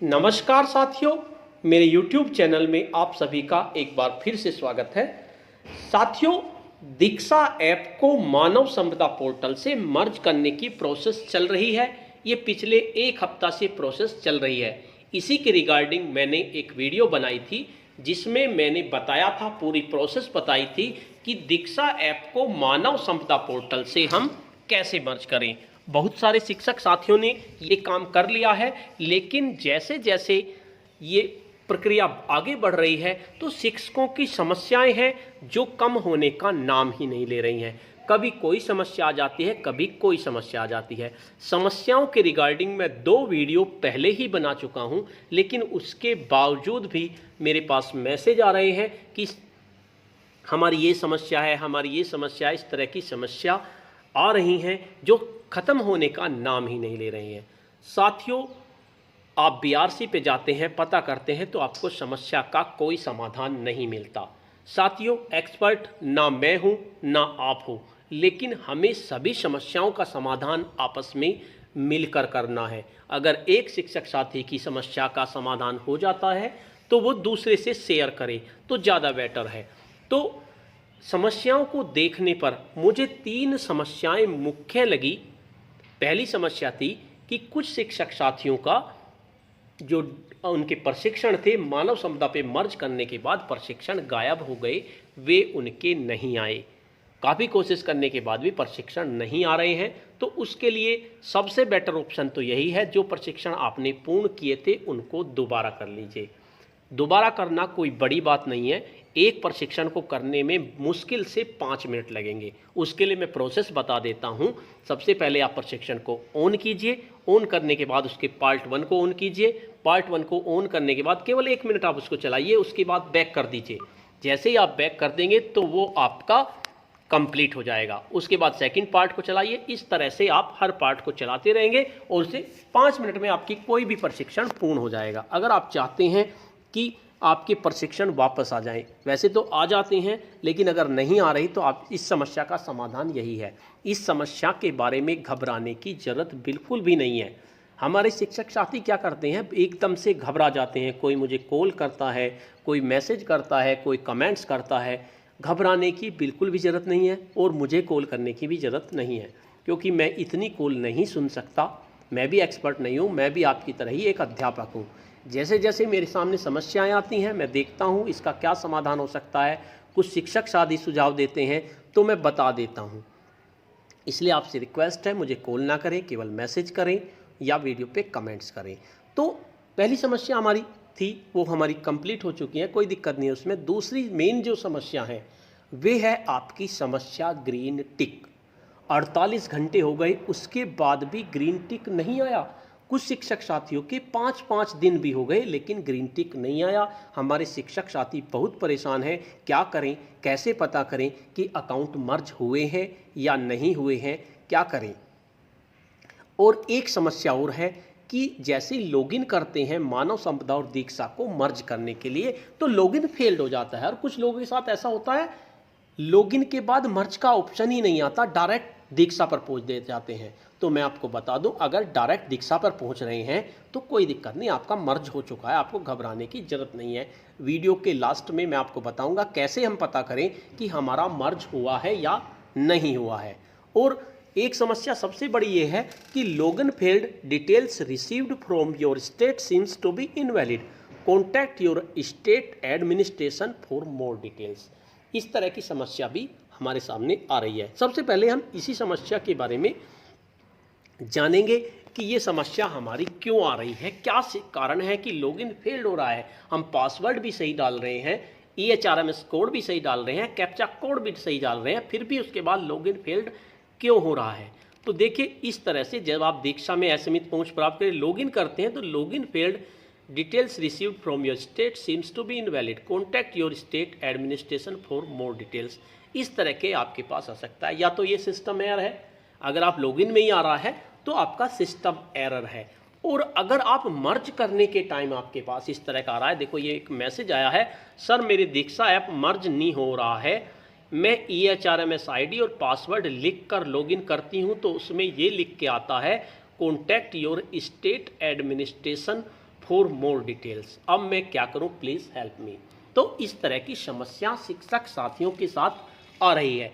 नमस्कार साथियों, मेरे YouTube चैनल में आप सभी का एक बार फिर से स्वागत है। साथियों, दीक्षा ऐप को मानव संपदा पोर्टल से मर्ज करने की प्रोसेस चल रही है। ये पिछले एक हफ्ता से प्रोसेस चल रही है। इसी के रिगार्डिंग मैंने एक वीडियो बनाई थी जिसमें मैंने बताया था, पूरी प्रोसेस बताई थी कि दीक्षा ऐप को मानव संपदा पोर्टल से हम कैसे मर्ज करें। बहुत सारे शिक्षक साथियों ने ये काम कर लिया है, लेकिन जैसे जैसे ये प्रक्रिया आगे बढ़ रही है तो शिक्षकों की समस्याएं हैं जो कम होने का नाम ही नहीं ले रही हैं। कभी कोई समस्या आ जाती है, कभी कोई समस्या आ जाती है। समस्याओं के रिगार्डिंग मैं 2 वीडियो पहले ही बना चुका हूं, लेकिन उसके बावजूद भी मेरे पास मैसेज आ रहे हैं कि हमारी ये समस्या है, हमारी ये समस्या है। इस तरह की समस्या आ रही हैं जो ख़त्म होने का नाम ही नहीं ले रही हैं। साथियों, आप बीआरसी पे जाते हैं, पता करते हैं तो आपको समस्या का कोई समाधान नहीं मिलता। साथियों, एक्सपर्ट ना मैं हूँ ना आप हो, लेकिन हमें सभी समस्याओं का समाधान आपस में मिलकर करना है। अगर एक शिक्षक साथी की समस्या का समाधान हो जाता है तो वो दूसरे से शेयर करे तो ज़्यादा बेटर है। तो समस्याओं को देखने पर मुझे 3 समस्याएं मुख्य लगी। पहली समस्या थी कि कुछ शिक्षक साथियों का जो उनके प्रशिक्षण थे, मानव संपदा पे मर्ज करने के बाद प्रशिक्षण गायब हो गए, वे उनके नहीं आए। काफ़ी कोशिश करने के बाद भी प्रशिक्षण नहीं आ रहे हैं। तो उसके लिए सबसे बेटर ऑप्शन तो यही है, जो प्रशिक्षण आपने पूर्ण किए थे उनको दोबारा कर लीजिए। दोबारा करना कोई बड़ी बात नहीं है। एक प्रशिक्षण को करने में मुश्किल से 5 मिनट लगेंगे। उसके लिए मैं प्रोसेस बता देता हूं। सबसे पहले आप प्रशिक्षण को ऑन कीजिए। ऑन करने के बाद उसके पार्ट 1 को ऑन कीजिए। पार्ट 1 को ऑन करने के बाद केवल 1 मिनट आप उसको चलाइए। उसके बाद बैक कर दीजिए। जैसे ही आप बैक कर देंगे तो वो आपका कंप्लीट हो जाएगा। उसके बाद सेकंड पार्ट को चलाइए। इस तरह से आप हर पार्ट को चलाते रहेंगे और उसे 5 मिनट में आपकी कोई भी प्रशिक्षण पूर्ण हो जाएगा। अगर आप चाहते हैं कि आपके प्रशिक्षण वापस आ जाएं, वैसे तो आ जाते हैं, लेकिन अगर नहीं आ रही तो आप इस समस्या का समाधान यही है। इस समस्या के बारे में घबराने की ज़रूरत बिल्कुल भी नहीं है। हमारे शिक्षक साथी क्या करते हैं, एकदम से घबरा जाते हैं। कोई मुझे कॉल करता है, कोई मैसेज करता है, कोई कमेंट्स करता है। घबराने की बिल्कुल भी ज़रूरत नहीं है और मुझे कॉल करने की भी ज़रूरत नहीं है, क्योंकि मैं इतनी कॉल नहीं सुन सकता। मैं भी एक्सपर्ट नहीं हूँ, मैं भी आपकी तरह ही एक अध्यापक हूँ। जैसे जैसे मेरे सामने समस्याएं आती हैं, मैं देखता हूँ इसका क्या समाधान हो सकता है। कुछ शिक्षक साथी सुझाव देते हैं तो मैं बता देता हूँ। इसलिए आपसे रिक्वेस्ट है, मुझे कॉल ना करें, केवल मैसेज करें या वीडियो पे कमेंट्स करें। तो पहली समस्या हमारी थी वो हमारी कंप्लीट हो चुकी है, कोई दिक्कत नहीं है उसमें। दूसरी मेन जो समस्या है वे है आपकी समस्या ग्रीन टिक। 48 घंटे हो गए, उसके बाद भी ग्रीन टिक नहीं आया। कुछ शिक्षक साथियों के 5-5 दिन भी हो गए लेकिन ग्रीन टिक नहीं आया। हमारे शिक्षक साथी बहुत परेशान हैं। क्या करें, कैसे पता करें कि अकाउंट मर्ज हुए हैं या नहीं हुए हैं, क्या करें। और एक समस्या और है कि जैसे लॉगिन करते हैं मानव संपदा और दीक्षा को मर्ज करने के लिए तो लॉगिन फेल्ड हो जाता है। और कुछ लोगों के साथ ऐसा होता है, लॉगिन के बाद मर्ज का ऑप्शन ही नहीं आता, डायरेक्ट दीक्षा पर पहुंच दे जाते हैं। तो मैं आपको बता दूं, अगर डायरेक्ट दीक्षा पर पहुंच रहे हैं तो कोई दिक्कत नहीं, आपका मर्ज हो चुका है, आपको घबराने की जरूरत नहीं है। वीडियो के लास्ट में मैं आपको बताऊंगा कैसे हम पता करें कि हमारा मर्ज हुआ है या नहीं हुआ है। और एक समस्या सबसे बड़ी ये है कि login failed, details received from your state seems to be invalid, contact your state administration for more details. इस तरह की समस्या भी हमारे सामने आ रही है। सबसे पहले हम इसी समस्या के बारे में जानेंगे कि ये समस्या हमारी क्यों आ रही है, क्या कारण है कि लॉगिन फेल्ड हो रहा है। हम पासवर्ड भी सही डाल रहे हैं, EHRMS कोड भी सही डाल रहे हैं, कैप्चा कोड भी सही डाल रहे हैं, फिर भी उसके बाद लॉगिन फेल्ड क्यों हो रहा है। तो देखिए, इस तरह से जब आप दीक्षा में असीमित पहुंच प्राप्त करें लॉगिन करते हैं तो login failed, details received from your state seems to be invalid, contact your state administration for more details, इस तरह के आपके पास आ सकता है। या तो ये सिस्टम एरर है, अगर आप लॉगिन में ही आ रहा है तो आपका सिस्टम एरर है। और अगर आप मर्ज करने के टाइम आपके पास इस तरह का आ रहा है, देखो ये एक मैसेज आया है, सर मेरे दीक्षा ऐप मर्ज नहीं हो रहा है, मैं EHRMS ID और पासवर्ड लिख कर लॉगिन करती हूँ तो उसमें ये लिख के आता है contact your state administration for more details. अब मैं क्या करूं, प्लीज़ हेल्प मी। तो इस तरह की समस्या शिक्षक साथियों के साथ आ रही है।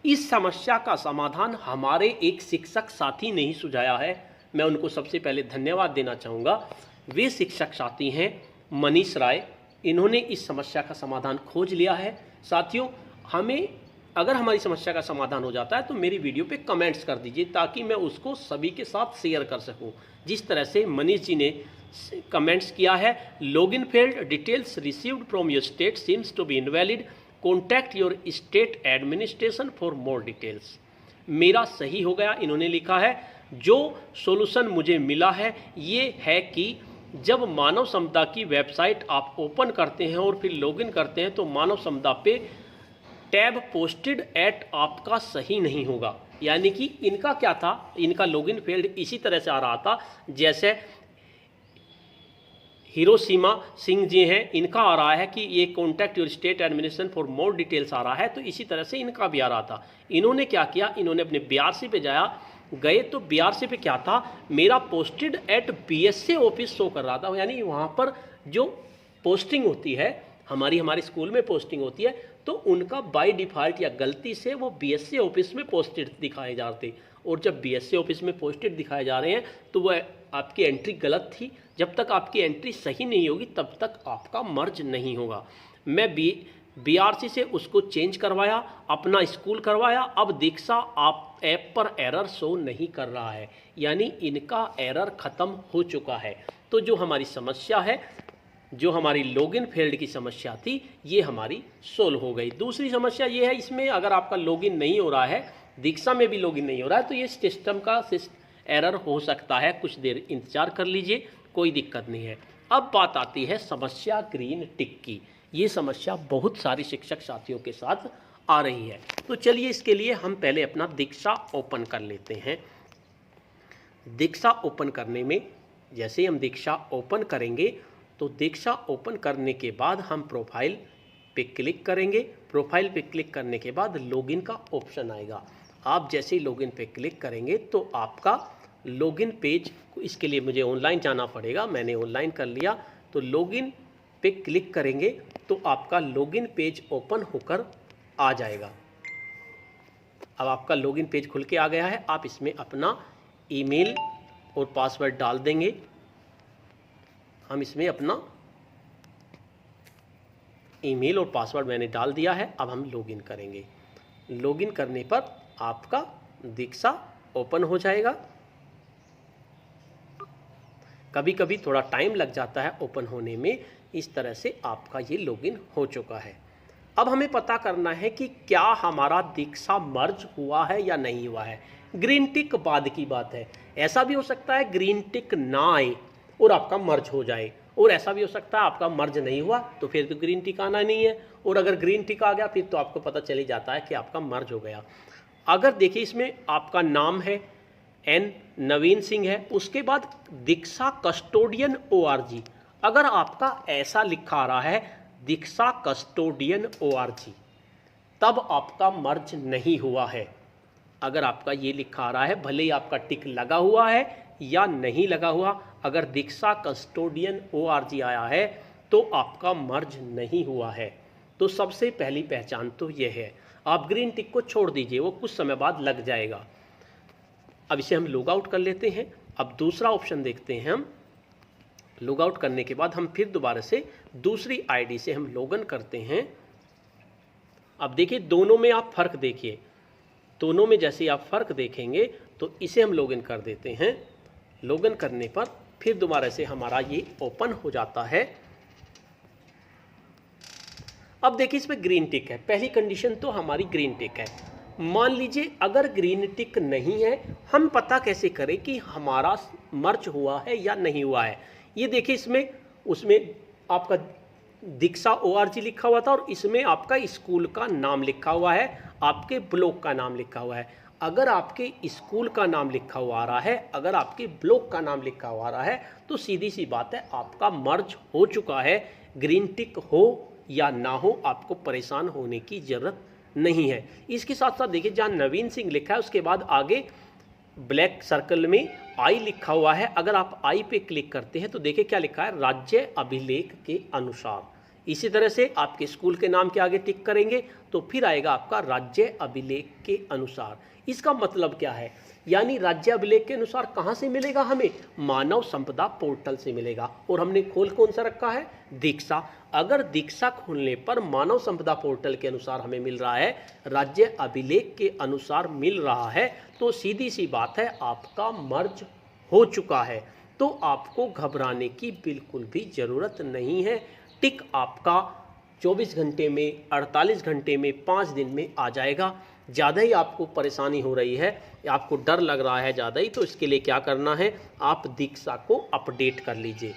इस समस्या का समाधान हमारे एक शिक्षक साथी ने ही सुझाया है। मैं उनको सबसे पहले धन्यवाद देना चाहूँगा। वे शिक्षक साथी हैं मनीष राय। इन्होंने इस समस्या का समाधान खोज लिया है। साथियों, हमें अगर हमारी समस्या का समाधान हो जाता है तो मेरी वीडियो पे कमेंट्स कर दीजिए ताकि मैं उसको सभी के साथ शेयर कर सकूं। जिस तरह से मनीष जी ने कमेंट्स किया है, login failed, details received from your state seems to be invalid, contact your state administration for more details. मेरा सही हो गया, इन्होंने लिखा है। जो सॉल्यूशन मुझे मिला है ये है कि जब मानव समुदाय की वेबसाइट आप ओपन करते हैं और फिर लॉगिन करते हैं तो मानव समुदाय पे टैब पोस्टेड एट आपका सही नहीं होगा। यानी कि इनका क्या था, इनका लॉगिन फेल्ड इसी तरह से आ रहा था जैसे हिरोशिमा सिंह जी हैं, इनका आ रहा है कि ये contact your state administration for more details आ रहा है, तो इसी तरह से इनका भी आ रहा था। इन्होंने क्या किया, इन्होंने अपने बीआरसी पे गए तो बीआरसी पे क्या था, मेरा posted at BSA office show कर रहा था। यानी वहाँ पर जो पोस्टिंग होती है, हमारे स्कूल में पोस्टिंग होती है, तो उनका बाय डिफ़ॉल्ट या गलती से वो बीएसए ऑफिस में पोस्टेड दिखाए जाते। और जब बीएसए ऑफिस में पोस्टेड दिखाए जा रहे हैं तो वह आपकी एंट्री गलत थी। जब तक आपकी एंट्री सही नहीं होगी तब तक आपका मर्ज नहीं होगा। मैं बीआरसी से उसको चेंज करवाया, अपना स्कूल करवाया। अब दीक्षा आप ऐप पर एरर शो नहीं कर रहा है, यानी इनका एरर ख़त्म हो चुका है। तो जो हमारी समस्या है, जो हमारी लॉगिन फेल्ड की समस्या थी, ये हमारी सोल्व हो गई। दूसरी समस्या ये है, इसमें अगर आपका लॉगिन नहीं हो रहा है, दीक्षा में भी लॉगिन नहीं हो रहा है, तो ये सिस्टम का एरर हो सकता है। कुछ देर इंतजार कर लीजिए, कोई दिक्कत नहीं है। अब बात आती है समस्या ग्रीन टिक की। ये समस्या बहुत सारी शिक्षक साथियों के साथ आ रही है। तो चलिए इसके लिए हम पहले अपना दीक्षा ओपन कर लेते हैं। दीक्षा ओपन करने में, जैसे हम दीक्षा ओपन करेंगे तो दीक्षा ओपन करने के बाद हम प्रोफाइल पे क्लिक करेंगे। प्रोफाइल पे क्लिक करने के बाद लॉगिन का ऑप्शन आएगा। आप जैसे ही लॉगिन पे क्लिक करेंगे तो आपका लॉगिन पेज, इसके लिए मुझे ऑनलाइन जाना पड़ेगा, मैंने ऑनलाइन कर लिया। तो लॉगिन पे क्लिक करेंगे तो आपका लॉगिन पेज ओपन होकर आ जाएगा। अब आपका लॉगिन पेज खुल के आ गया है। आप इसमें अपना ईमेल और पासवर्ड डाल देंगे। हम इसमें अपना ईमेल और पासवर्ड मैंने डाल दिया है। अब हम लॉगिन करेंगे। लॉगिन करने पर आपका दीक्षा ओपन हो जाएगा। कभी कभी थोड़ा टाइम लग जाता है ओपन होने में। इस तरह से आपका ये लॉगिन हो चुका है। अब हमें पता करना है कि क्या हमारा दीक्षा मर्ज हुआ है या नहीं हुआ है। ग्रीन टिक बाद की बात है। ऐसा भी हो सकता है ग्रीन टिक ना आए और आपका मर्ज हो जाए, और ऐसा भी हो सकता है आपका मर्ज नहीं हुआ तो फिर तो ग्रीन टिक आना नहीं है, और अगर ग्रीन टिक आ गया फिर तो आपको पता चल ही जाता है कि आपका मर्ज हो गया। अगर देखिए इसमें आपका नाम है एन नवीन सिंह है, उसके बाद दीक्षा कस्टोडियन ORG, अगर आपका ऐसा लिखा आ रहा है दीक्षा कस्टोडियन ORG, तब आपका मर्ज नहीं हुआ है। अगर आपका ये लिखा आ रहा है, भले ही आपका टिक लगा हुआ है या नहीं लगा हुआ, अगर दीक्षा कस्टोडियन ORG आया है तो आपका मर्ज नहीं हुआ है। तो सबसे पहली पहचान तो यह है। आप ग्रीन टिक को छोड़ दीजिए, वो कुछ समय बाद लग जाएगा। अब इसे हम लॉग आउट कर लेते हैं। अब दूसरा ऑप्शन देखते हैं हम। लॉग आउट करने के बाद हम फिर दोबारा से दूसरी आईडी से हम लॉगिन करते हैं। अब देखिए दोनों में आप फ़र्क देखिए, दोनों में जैसे आप फ़र्क देखेंगे तो इसे हम लॉगिन कर देते हैं। लॉगिन करने पर फिर दोबारा से हमारा ये ओपन हो जाता है। अब देखिए इसमें ग्रीन टिक है। पहली कंडीशन तो हमारी ग्रीन टिक है। मान लीजिए अगर ग्रीन टिक नहीं है, हम पता कैसे करें कि हमारा मर्ज हुआ है या नहीं हुआ है। ये देखिए इसमें, उसमें आपका दीक्षा ORG लिखा हुआ था और इसमें आपका स्कूल का नाम लिखा हुआ है, आपके ब्लॉक का नाम लिखा हुआ है। अगर आपके स्कूल का नाम लिखा हुआ आ रहा है, अगर आपके ब्लॉक का नाम लिखा हुआ आ रहा है, तो सीधी सी बात है आपका मर्ज हो चुका है। ग्रीन टिक हो या ना हो, आपको परेशान होने की ज़रूरत नहीं है। इसके साथ साथ देखिए जहाँ नवीन सिंह लिखा है उसके बाद आगे ब्लैक सर्कल में आई लिखा हुआ है, अगर आप आई पे क्लिक करते हैं तो देखिए क्या लिखा है, राज्य अभिलेख के अनुसार। इसी तरह से आपके स्कूल के नाम के आगे टिक करेंगे तो फिर आएगा आपका राज्य अभिलेख के अनुसार। इसका मतलब क्या है, यानी राज्य अभिलेख के अनुसार कहाँ से मिलेगा हमें, मानव संपदा पोर्टल से मिलेगा। और हमने खोल कौन सा रखा है, दीक्षा। अगर दीक्षा खोलने पर मानव संपदा पोर्टल के अनुसार हमें मिल रहा है, राज्य अभिलेख के अनुसार मिल रहा है, तो सीधी सी बात है आपका मर्ज हो चुका है। तो आपको घबराने की बिल्कुल भी ज़रूरत नहीं है। टिक आपका 24 घंटे में, 48 घंटे में, 5 दिन में आ जाएगा। ज़्यादा ही आपको परेशानी हो रही है, आपको डर लग रहा है ज़्यादा ही, तो इसके लिए क्या करना है, आप दीक्षा को अपडेट कर लीजिए।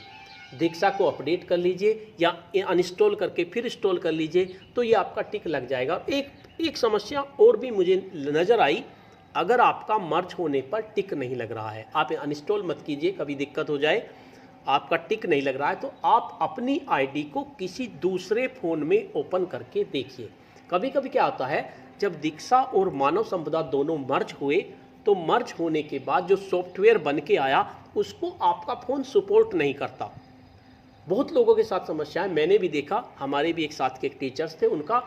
दीक्षा को अपडेट कर लीजिए या अनइंस्टॉल करके फिर इंस्टॉल कर लीजिए, तो ये आपका टिक लग जाएगा। एक समस्या और भी मुझे नज़र आई, अगर आपका मर्ज होने पर टिक नहीं लग रहा है, आप अनइंस्टॉल मत कीजिए, कभी दिक्कत हो जाए, आपका टिक नहीं लग रहा है तो आप अपनी आईडी को किसी दूसरे फ़ोन में ओपन करके देखिए। कभी कभी क्या होता है, जब दीक्षा और मानव संपदा दोनों मर्ज हुए तो मर्ज होने के बाद जो सॉफ्टवेयर बन के आया उसको आपका फ़ोन सपोर्ट नहीं करता। बहुत लोगों के साथ समस्या है, मैंने भी देखा, हमारे भी एक साथ के टीचर्स थे, उनका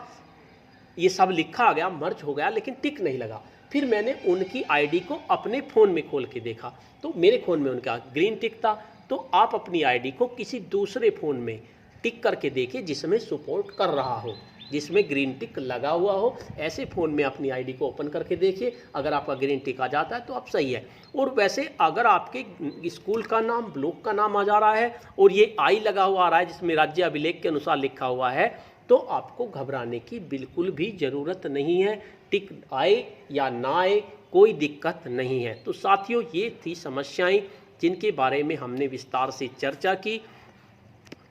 ये सब लिखा आ गया, मर्ज हो गया, लेकिन टिक नहीं लगा। फिर मैंने उनकी आईडी को अपने फ़ोन में खोल के देखा तो मेरे फ़ोन में उनका ग्रीन टिक था। तो आप अपनी आईडी को किसी दूसरे फ़ोन में टिक करके देखिए जिसमें सपोर्ट कर रहा हो, जिसमें ग्रीन टिक लगा हुआ हो। ऐसे फ़ोन में अपनी आईडी को ओपन करके देखिए, अगर आपका ग्रीन टिक आ जाता है तो आप सही है। और वैसे अगर आपके स्कूल का नाम, ब्लॉक का नाम आ जा रहा है और ये आई लगा हुआ आ रहा है जिसमें राज्य अभिलेख के अनुसार लिखा हुआ है, तो आपको घबराने की बिल्कुल भी ज़रूरत नहीं है। टिक आए या ना आए कोई दिक्कत नहीं है। तो साथियों, ये थी समस्याएं जिनके बारे में हमने विस्तार से चर्चा की।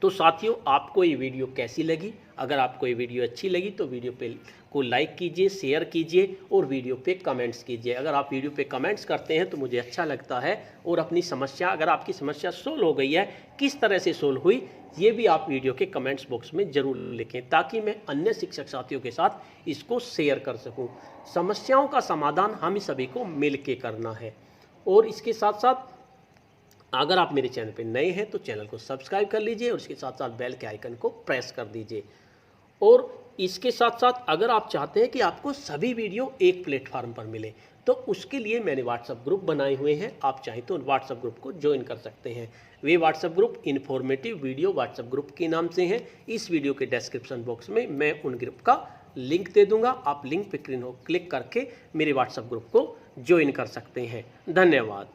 तो साथियों, आपको ये वीडियो कैसी लगी? अगर आपको ये वीडियो अच्छी लगी तो वीडियो पे को लाइक कीजिए, शेयर कीजिए और वीडियो पे कमेंट्स कीजिए। अगर आप वीडियो पे कमेंट्स करते हैं तो मुझे अच्छा लगता है। और अपनी समस्या, अगर आपकी समस्या सोल्व हो गई है, किस तरह से सोल्व हुई, ये भी आप वीडियो के कमेंट्स बॉक्स में ज़रूर लिखें, ताकि मैं अन्य शिक्षक साथियों के साथ इसको शेयर कर सकूँ। समस्याओं का समाधान हम सभी को मिल के करना है। और इसके साथ साथ अगर आप मेरे चैनल पर नए हैं तो चैनल को सब्सक्राइब कर लीजिए और इसके साथ साथ बेल के आइकन को प्रेस कर दीजिए। और इसके साथ साथ अगर आप चाहते हैं कि आपको सभी वीडियो एक प्लेटफार्म पर मिले तो उसके लिए मैंने व्हाट्सएप ग्रुप बनाए हुए हैं, आप चाहें तो व्हाट्सएप ग्रुप को ज्वाइन कर सकते हैं। वे WhatsApp group informative video WhatsApp group के नाम से हैं। इस वीडियो के डिस्क्रिप्शन बॉक्स में मैं उन ग्रुप का लिंक दे दूंगा, आप लिंक पर क्लिक करके मेरे व्हाट्सएप ग्रुप को ज्वाइन कर सकते हैं। धन्यवाद।